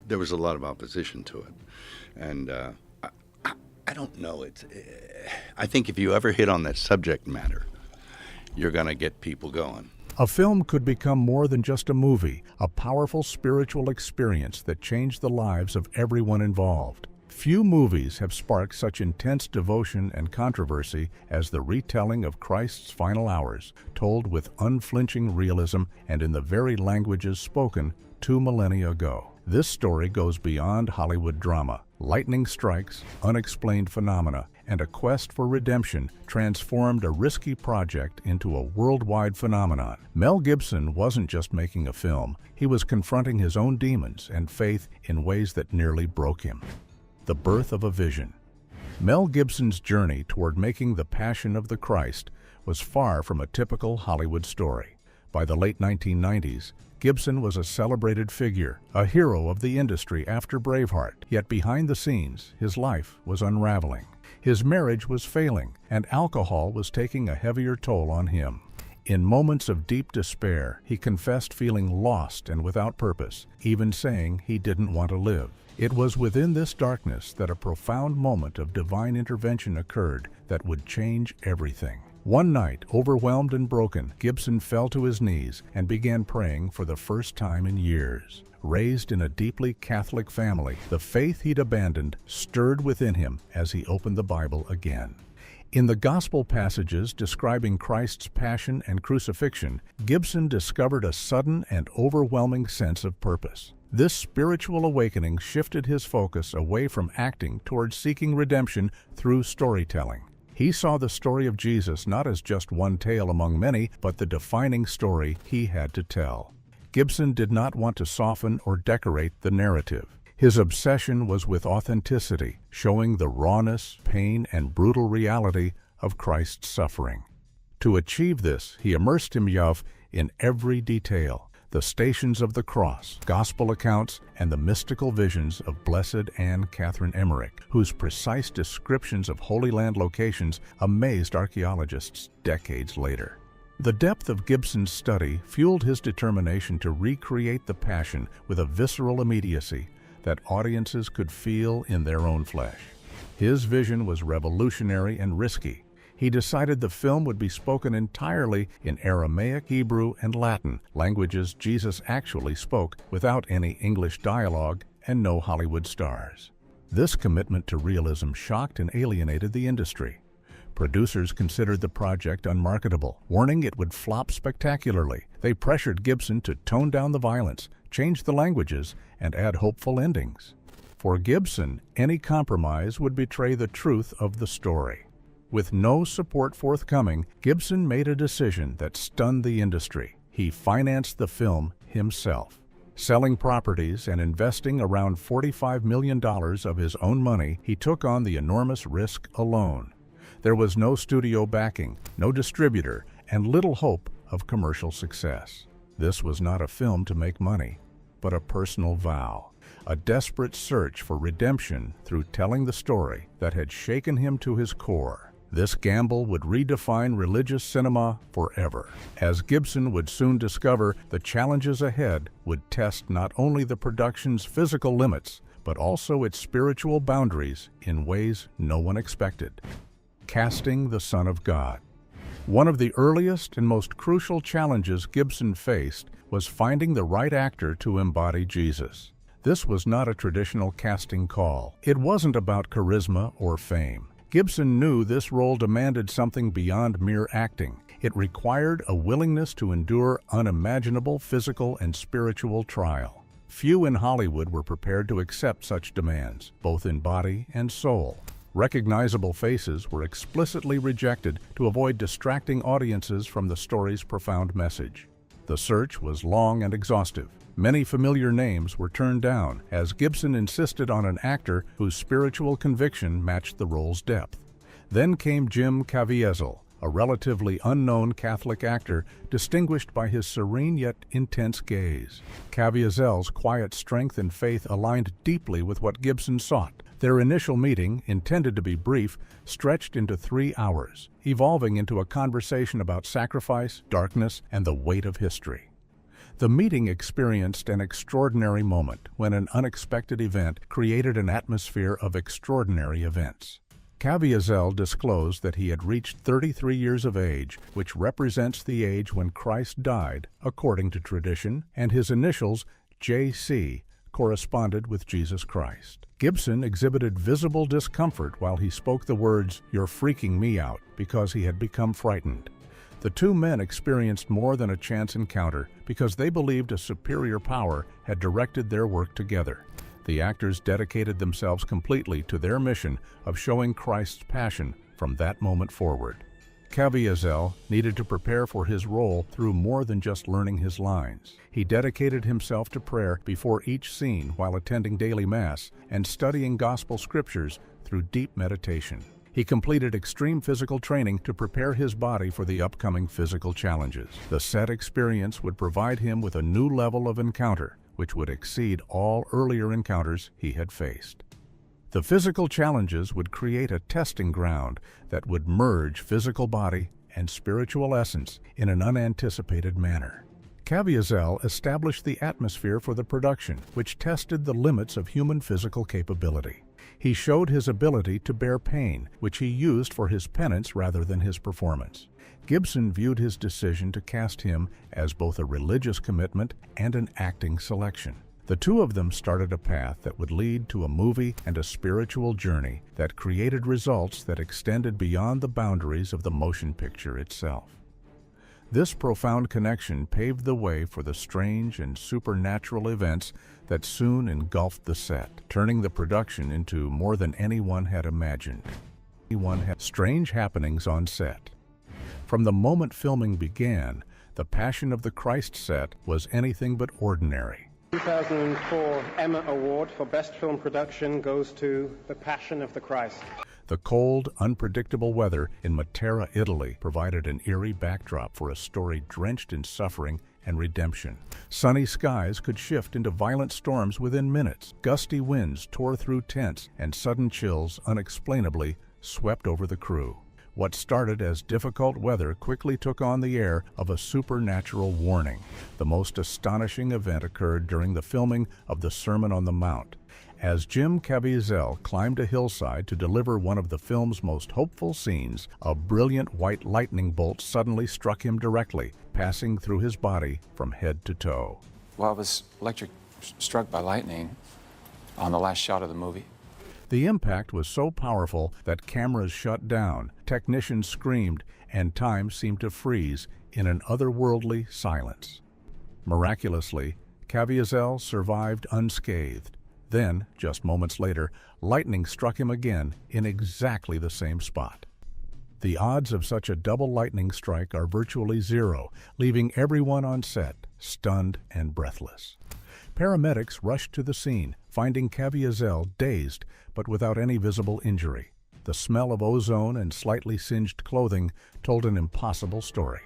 there was a lot of opposition to it. And I don't know. I think if you ever hit on that subject matter, you're going to get people going. A film could become more than just a movie, a powerful spiritual experience that changed the lives of everyone involved. Few movies have sparked such intense devotion and controversy as the retelling of Christ's final hours, told with unflinching realism and in the very languages spoken 2 millennia ago. This story goes beyond Hollywood drama. Lightning strikes, unexplained phenomena, and a quest for redemption transformed a risky project into a worldwide phenomenon. Mel Gibson wasn't just making a film, he was confronting his own demons and faith in ways that nearly broke him. The birth of a vision. Mel Gibson's journey toward making The Passion of the Christ was far from a typical Hollywood story. By the late 1990s, Gibson was a celebrated figure, a hero of the industry after Braveheart. Yet behind the scenes, his life was unraveling. His marriage was failing, and alcohol was taking a heavier toll on him. In moments of deep despair, he confessed feeling lost and without purpose, even saying he didn't want to live. It was within this darkness that a profound moment of divine intervention occurred that would change everything. One night, overwhelmed and broken, Gibson fell to his knees and began praying for the first time in years. Raised in a deeply Catholic family, the faith he'd abandoned stirred within him as he opened the Bible again. In the Gospel passages describing Christ's passion and crucifixion, Gibson discovered a sudden and overwhelming sense of purpose. This spiritual awakening shifted his focus away from acting towards seeking redemption through storytelling. He saw the story of Jesus not as just one tale among many, but the defining story he had to tell. Gibson did not want to soften or decorate the narrative. His obsession was with authenticity, showing the rawness, pain, and brutal reality of Christ's suffering. To achieve this, he immersed himself in every detail: the Stations of the Cross, gospel accounts, and the mystical visions of Blessed Anne Catherine Emmerich, whose precise descriptions of Holy Land locations amazed archaeologists decades later. The depth of Gibson's study fueled his determination to recreate the Passion with a visceral immediacy that audiences could feel in their own flesh. His vision was revolutionary and risky. He decided the film would be spoken entirely in Aramaic, Hebrew, and Latin, languages Jesus actually spoke, without any English dialogue and no Hollywood stars. This commitment to realism shocked and alienated the industry. Producers considered the project unmarketable, warning it would flop spectacularly. They pressured Gibson to tone down the violence, change the languages, and add hopeful endings. For Gibson, any compromise would betray the truth of the story. With no support forthcoming, Gibson made a decision that stunned the industry. He financed the film himself. Selling properties and investing around $45 million of his own money, he took on the enormous risk alone. There was no studio backing, no distributor, and little hope of commercial success. This was not a film to make money, but a personal vow, a desperate search for redemption through telling the story that had shaken him to his core. This gamble would redefine religious cinema forever. As Gibson would soon discover, the challenges ahead would test not only the production's physical limits, but also its spiritual boundaries in ways no one expected. Casting the Son of God. One of the earliest and most crucial challenges Gibson faced was finding the right actor to embody Jesus. This was not a traditional casting call. It wasn't about charisma or fame. Gibson knew this role demanded something beyond mere acting. It required a willingness to endure unimaginable physical and spiritual trial. Few in Hollywood were prepared to accept such demands, both in body and soul. Recognizable faces were explicitly rejected to avoid distracting audiences from the story's profound message. The search was long and exhaustive. Many familiar names were turned down, as Gibson insisted on an actor whose spiritual conviction matched the role's depth. Then came Jim Caviezel, a relatively unknown Catholic actor distinguished by his serene yet intense gaze. Caviezel's quiet strength and faith aligned deeply with what Gibson sought. Their initial meeting, intended to be brief, stretched into 3 hours, evolving into a conversation about sacrifice, darkness, and the weight of history. The meeting experienced an extraordinary moment when an unexpected event created an atmosphere of extraordinary events. Caviezel disclosed that he had reached 33 years of age, which represents the age when Christ died, according to tradition, and his initials, J.C., corresponded with Jesus Christ. Gibson exhibited visible discomfort while he spoke the words, "You're freaking me out," because he had become frightened. The two men experienced more than a chance encounter because they believed a superior power had directed their work together. The actors dedicated themselves completely to their mission of showing Christ's passion from that moment forward. Caviezel needed to prepare for his role through more than just learning his lines. He dedicated himself to prayer before each scene while attending daily mass and studying gospel scriptures through deep meditation. He completed extreme physical training to prepare his body for the upcoming physical challenges. The set experience would provide him with a new level of encounter, which would exceed all earlier encounters he had faced. The physical challenges would create a testing ground that would merge physical body and spiritual essence in an unanticipated manner. Caviezel established the atmosphere for the production, which tested the limits of human physical capability. He showed his ability to bear pain, which he used for his penance rather than his performance. Gibson viewed his decision to cast him as both a religious commitment and an acting selection. The two of them started a path that would lead to a movie and a spiritual journey that created results that extended beyond the boundaries of the motion picture itself. This profound connection paved the way for the strange and supernatural events that soon engulfed the set, turning the production into more than anyone had imagined. Strange happenings on set. From the moment filming began, the Passion of the Christ set was anything but ordinary. 2004 Emma Award for Best Film Production goes to The Passion of the Christ. The cold, unpredictable weather in Matera, Italy, provided an eerie backdrop for a story drenched in suffering and redemption. Sunny skies could shift into violent storms within minutes. Gusty winds tore through tents, and sudden chills unexplainably swept over the crew. What started as difficult weather quickly took on the air of a supernatural warning. The most astonishing event occurred during the filming of the Sermon on the Mount. As Jim Caviezel climbed a hillside to deliver one of the film's most hopeful scenes, a brilliant white lightning bolt suddenly struck him directly, passing through his body from head to toe. Well, I was struck by lightning on the last shot of the movie. The impact was so powerful that cameras shut down, technicians screamed, and time seemed to freeze in an otherworldly silence. Miraculously, Caviezel survived unscathed. Then, just moments later, lightning struck him again in exactly the same spot. The odds of such a double lightning strike are virtually zero, leaving everyone on set stunned and breathless. Paramedics rushed to the scene, finding Caviezel dazed but without any visible injury. The smell of ozone and slightly singed clothing told an impossible story.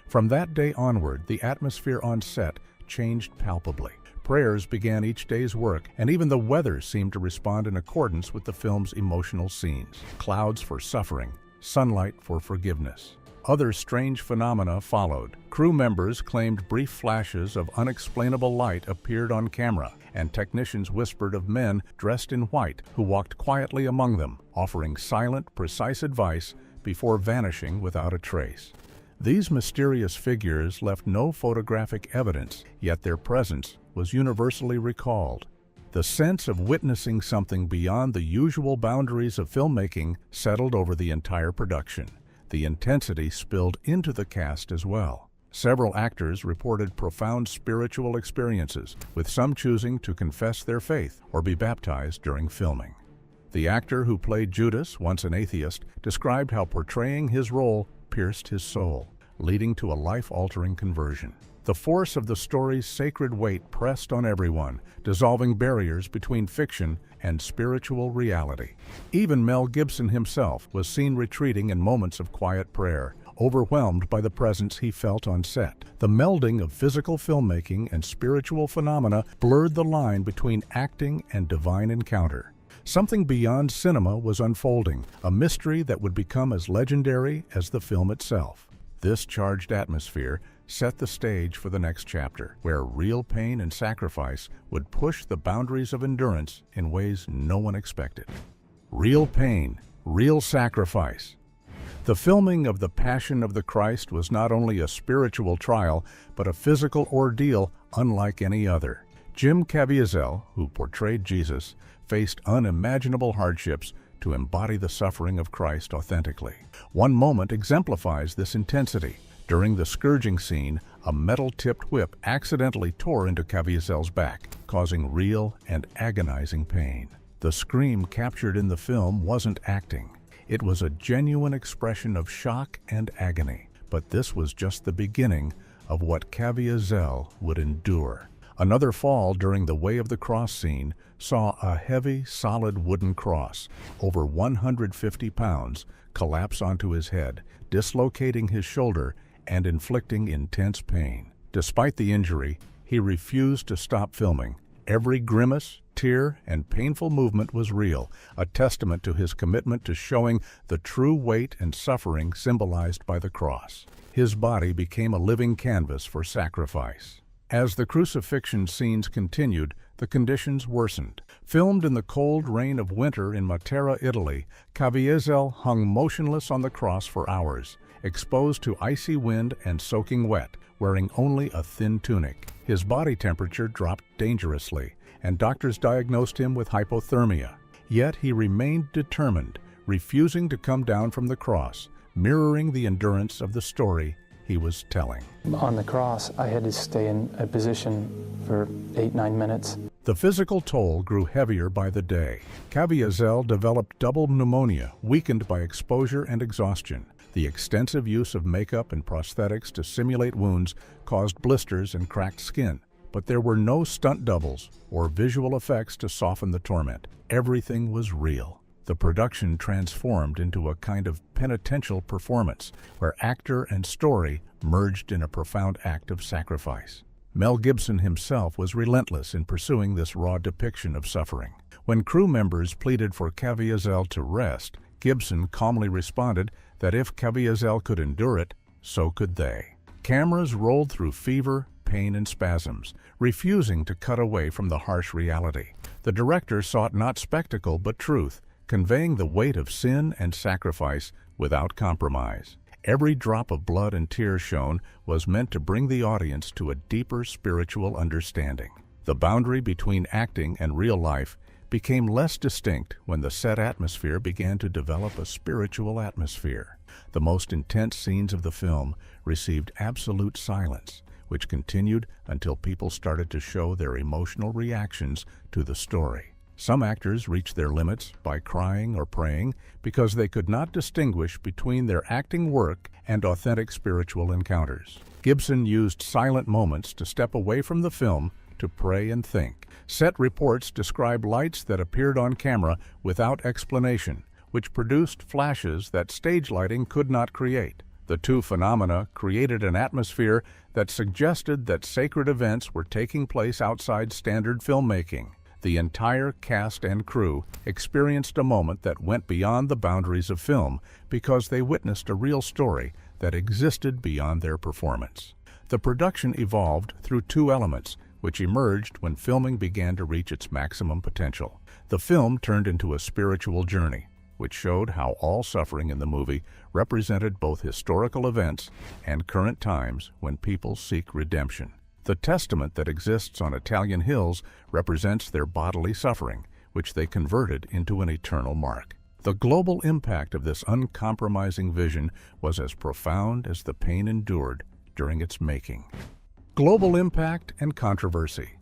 From that day onward, the atmosphere on set changed palpably. Prayers began each day's work, and even the weather seemed to respond in accordance with the film's emotional scenes. Clouds for suffering, sunlight for forgiveness. Other strange phenomena followed. Crew members claimed brief flashes of unexplainable light appeared on camera, and technicians whispered of men dressed in white who walked quietly among them, offering silent, precise advice before vanishing without a trace. These mysterious figures left no photographic evidence, yet their presence was universally recalled. The sense of witnessing something beyond the usual boundaries of filmmaking settled over the entire production. The intensity spilled into the cast as well. Several actors reported profound spiritual experiences, with some choosing to confess their faith or be baptized during filming. The actor who played Judas, once an atheist, described how portraying his role pierced his soul, leading to a life-altering conversion. The force of the story's sacred weight pressed on everyone, dissolving barriers between fiction and spiritual reality. Even Mel Gibson himself was seen retreating in moments of quiet prayer, overwhelmed by the presence he felt on set. The melding of physical filmmaking and spiritual phenomena blurred the line between acting and divine encounter. Something beyond cinema was unfolding, a mystery that would become as legendary as the film itself. This charged atmosphere set the stage for the next chapter, where real pain and sacrifice would push the boundaries of endurance in ways no one expected. Real pain, real sacrifice. The filming of The Passion of the Christ was not only a spiritual trial, but a physical ordeal unlike any other. Jim Caviezel, who portrayed Jesus, faced unimaginable hardships to embody the suffering of Christ authentically. One moment exemplifies this intensity. During the scourging scene, a metal-tipped whip accidentally tore into Caviezel's back, causing real and agonizing pain. The scream captured in the film wasn't acting. It was a genuine expression of shock and agony. But this was just the beginning of what Caviezel would endure. Another fall during the Way of the Cross scene saw a heavy, solid wooden cross, over 150 pounds, collapse onto his head, dislocating his shoulder and inflicting intense pain. Despite the injury, he refused to stop filming. Every grimace, tear, and painful movement was real, a testament to his commitment to showing the true weight and suffering symbolized by the cross. His body became a living canvas for sacrifice. As the crucifixion scenes continued, the conditions worsened. Filmed in the cold rain of winter in Matera, Italy, Caviezel hung motionless on the cross for hours, exposed to icy wind and soaking wet, wearing only a thin tunic. His body temperature dropped dangerously, and doctors diagnosed him with hypothermia. Yet he remained determined, refusing to come down from the cross, mirroring the endurance of the story he was telling. On the cross, I had to stay in a position for 8-9 minutes. The physical toll grew heavier by the day. Caviezel developed double pneumonia, weakened by exposure and exhaustion. The extensive use of makeup and prosthetics to simulate wounds caused blisters and cracked skin. But there were no stunt doubles or visual effects to soften the torment. Everything was real. The production transformed into a kind of penitential performance, where actor and story merged in a profound act of sacrifice. Mel Gibson himself was relentless in pursuing this raw depiction of suffering. When crew members pleaded for Caviezel to rest, Gibson calmly responded that if Caviezel could endure it, so could they. Cameras rolled through fever, pain, and spasms, refusing to cut away from the harsh reality. The director sought not spectacle but truth, conveying the weight of sin and sacrifice without compromise. Every drop of blood and tears shown was meant to bring the audience to a deeper spiritual understanding. The boundary between acting and real life became less distinct when the set atmosphere began to develop a spiritual atmosphere. The most intense scenes of the film received absolute silence, which continued until people started to show their emotional reactions to the story. Some actors reached their limits by crying or praying because they could not distinguish between their acting work and authentic spiritual encounters. Gibson used silent moments to step away from the film to pray and think. Set reports describe lights that appeared on camera without explanation, which produced flashes that stage lighting could not create. The two phenomena created an atmosphere that suggested that sacred events were taking place outside standard filmmaking. The entire cast and crew experienced a moment that went beyond the boundaries of film because they witnessed a real story that existed beyond their performance. The production evolved through two elements, which emerged when filming began to reach its maximum potential. The film turned into a spiritual journey, which showed how all suffering in the movie represented both historical events and current times when people seek redemption. The testament that exists on Italian hills represents their bodily suffering, which they converted into an eternal mark. The global impact of this uncompromising vision was as profound as the pain endured during its making. Global impact and controversy.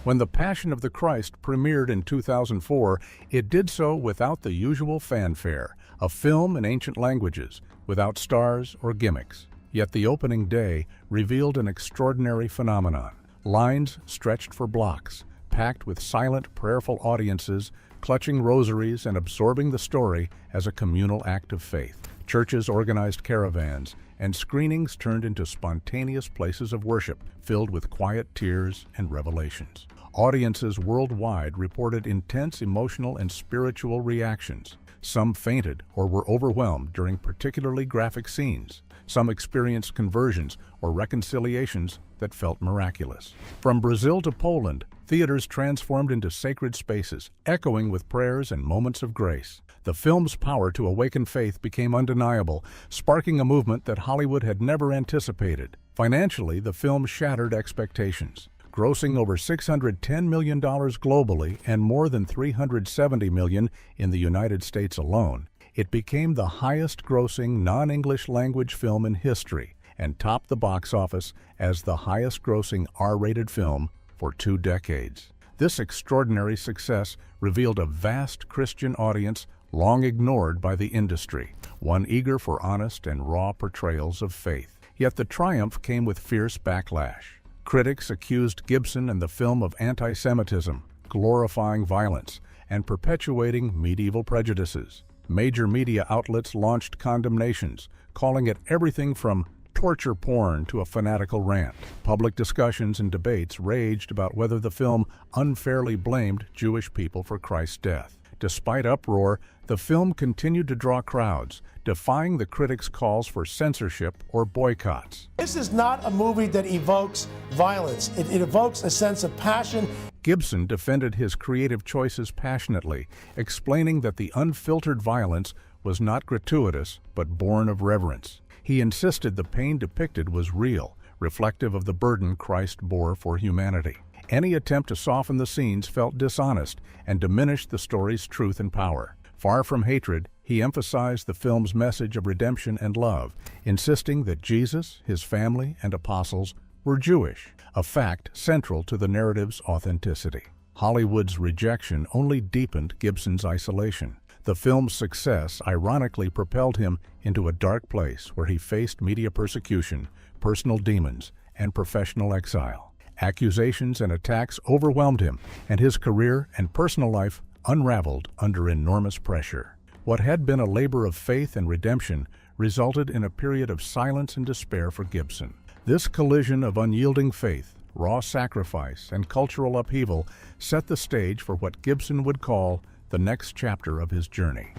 When The Passion of the Christ premiered in 2004, it did so without the usual fanfare, a film in ancient languages, without stars or gimmicks. Yet the opening day revealed an extraordinary phenomenon. Lines stretched for blocks, packed with silent, prayerful audiences, clutching rosaries and absorbing the story as a communal act of faith. Churches organized caravans, and screenings turned into spontaneous places of worship, filled with quiet tears and revelations. Audiences worldwide reported intense emotional and spiritual reactions. Some fainted or were overwhelmed during particularly graphic scenes. Some experienced conversions or reconciliations that felt miraculous. From Brazil to Poland, theaters transformed into sacred spaces, echoing with prayers and moments of grace. The film's power to awaken faith became undeniable, sparking a movement that Hollywood had never anticipated. Financially, the film shattered expectations, grossing over $610 million globally and more than $370 million in the United States alone. It became the highest-grossing non-English language film in history and topped the box office as the highest-grossing R-rated film for 2 decades. This extraordinary success revealed a vast Christian audience long ignored by the industry, one eager for honest and raw portrayals of faith. Yet the triumph came with fierce backlash. Critics accused Gibson and the film of anti-Semitism, glorifying violence, and perpetuating medieval prejudices. Major media outlets launched condemnations, calling it everything from torture porn to a fanatical rant. Public discussions and debates raged about whether the film unfairly blamed Jewish people for Christ's death. Despite uproar, the film continued to draw crowds, defying the critics' calls for censorship or boycotts. This is not a movie that evokes violence. It evokes a sense of passion. Gibson defended his creative choices passionately, explaining that the unfiltered violence was not gratuitous but born of reverence. He insisted the pain depicted was real, reflective of the burden Christ bore for humanity. Any attempt to soften the scenes felt dishonest and diminished the story's truth and power. Far from hatred, he emphasized the film's message of redemption and love, insisting that Jesus, his family, and apostles were Jewish, a fact central to the narrative's authenticity. Hollywood's rejection only deepened Gibson's isolation. The film's success ironically propelled him into a dark place where he faced media persecution, personal demons, and professional exile. Accusations and attacks overwhelmed him, and his career and personal life unraveled under enormous pressure. What had been a labor of faith and redemption resulted in a period of silence and despair for Gibson. This collision of unyielding faith, raw sacrifice, and cultural upheaval set the stage for what Gibson would call the next chapter of his journey: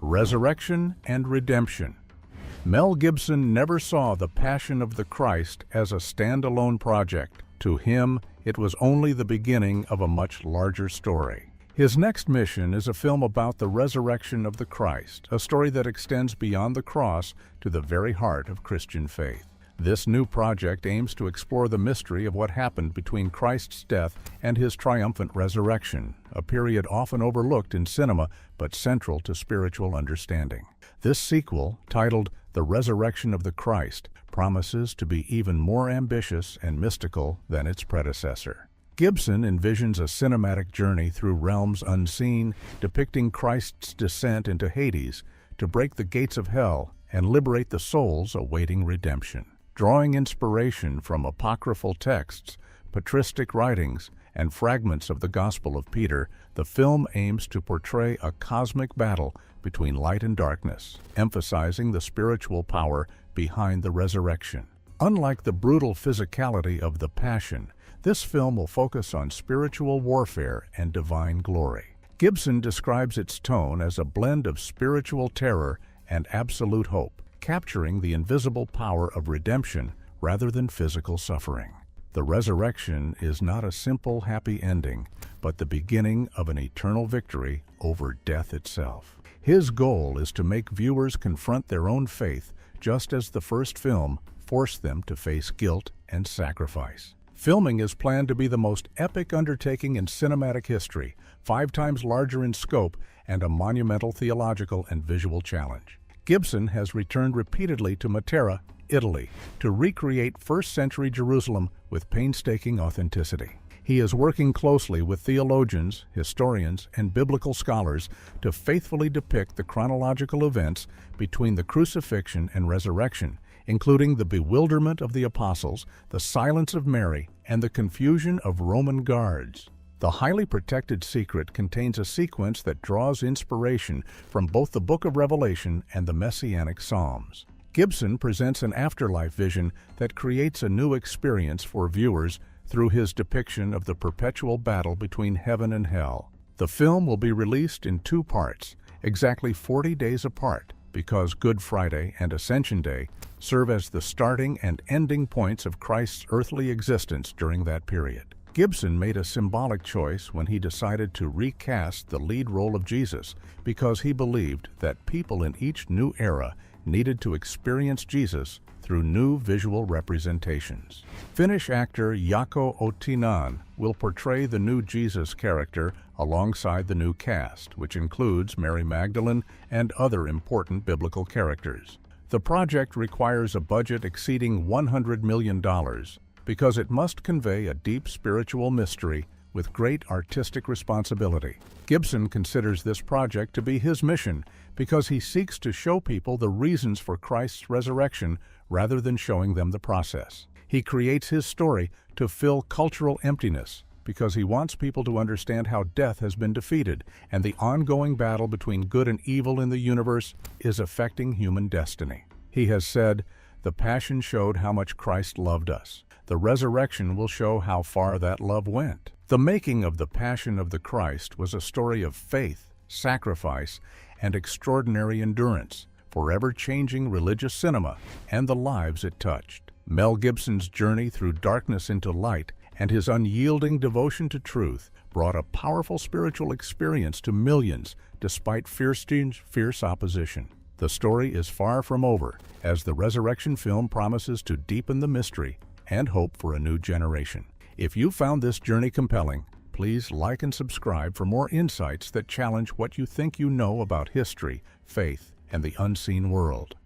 resurrection and redemption. Mel Gibson never saw The Passion of the Christ as a standalone project. To him, it was only the beginning of a much larger story. His next mission is a film about the resurrection of the Christ, a story that extends beyond the cross to the very heart of Christian faith. This new project aims to explore the mystery of what happened between Christ's death and his triumphant resurrection, a period often overlooked in cinema but central to spiritual understanding. This sequel, titled The Resurrection of the Christ, promises to be even more ambitious and mystical than its predecessor. Gibson envisions a cinematic journey through realms unseen, depicting Christ's descent into Hades to break the gates of hell and liberate the souls awaiting redemption. Drawing inspiration from apocryphal texts, patristic writings, and fragments of the Gospel of Peter, the film aims to portray a cosmic battle between light and darkness, emphasizing the spiritual power behind the resurrection. Unlike the brutal physicality of The Passion, this film will focus on spiritual warfare and divine glory. Gibson describes its tone as a blend of spiritual terror and absolute hope, capturing the invisible power of redemption rather than physical suffering. The resurrection is not a simple happy ending, but the beginning of an eternal victory over death itself. His goal is to make viewers confront their own faith, just as the first film forced them to face guilt and sacrifice. Filming is planned to be the most epic undertaking in cinematic history, 5 times larger in scope and a monumental theological and visual challenge. Gibson has returned repeatedly to Matera, Italy, to recreate first-century Jerusalem with painstaking authenticity. He is working closely with theologians, historians, and biblical scholars to faithfully depict the chronological events between the crucifixion and resurrection, including the bewilderment of the apostles, the silence of Mary, and the confusion of Roman guards. The highly protected secret contains a sequence that draws inspiration from both the Book of Revelation and the Messianic Psalms. Gibson presents an afterlife vision that creates a new experience for viewers through his depiction of the perpetual battle between heaven and hell. The film will be released in 2 parts, exactly 40 days apart, because Good Friday and Ascension Day serve as the starting and ending points of Christ's earthly existence during that period. Gibson made a symbolic choice when he decided to recast the lead role of Jesus because he believed that people in each new era needed to experience Jesus through new visual representations. Finnish actor Jaakko Otinan will portray the new Jesus character alongside the new cast, which includes Mary Magdalene and other important biblical characters. The project requires a budget exceeding $100 million because it must convey a deep spiritual mystery with great artistic responsibility. Gibson considers this project to be his mission because he seeks to show people the reasons for Christ's resurrection rather than showing them the process. He creates his story to fill cultural emptiness because he wants people to understand how death has been defeated and the ongoing battle between good and evil in the universe is affecting human destiny. He has said, "The Passion showed how much Christ loved us. The resurrection will show how far that love went." The making of the Passion of the Christ was a story of faith, sacrifice, and extraordinary endurance, forever changing religious cinema and the lives it touched. Mel Gibson's journey through darkness into light and his unyielding devotion to truth brought a powerful spiritual experience to millions despite fierce opposition. The story is far from over, as the resurrection film promises to deepen the mystery and hope for a new generation. If you found this journey compelling, please like and subscribe for more insights that challenge what you think you know about history, faith, and the unseen world.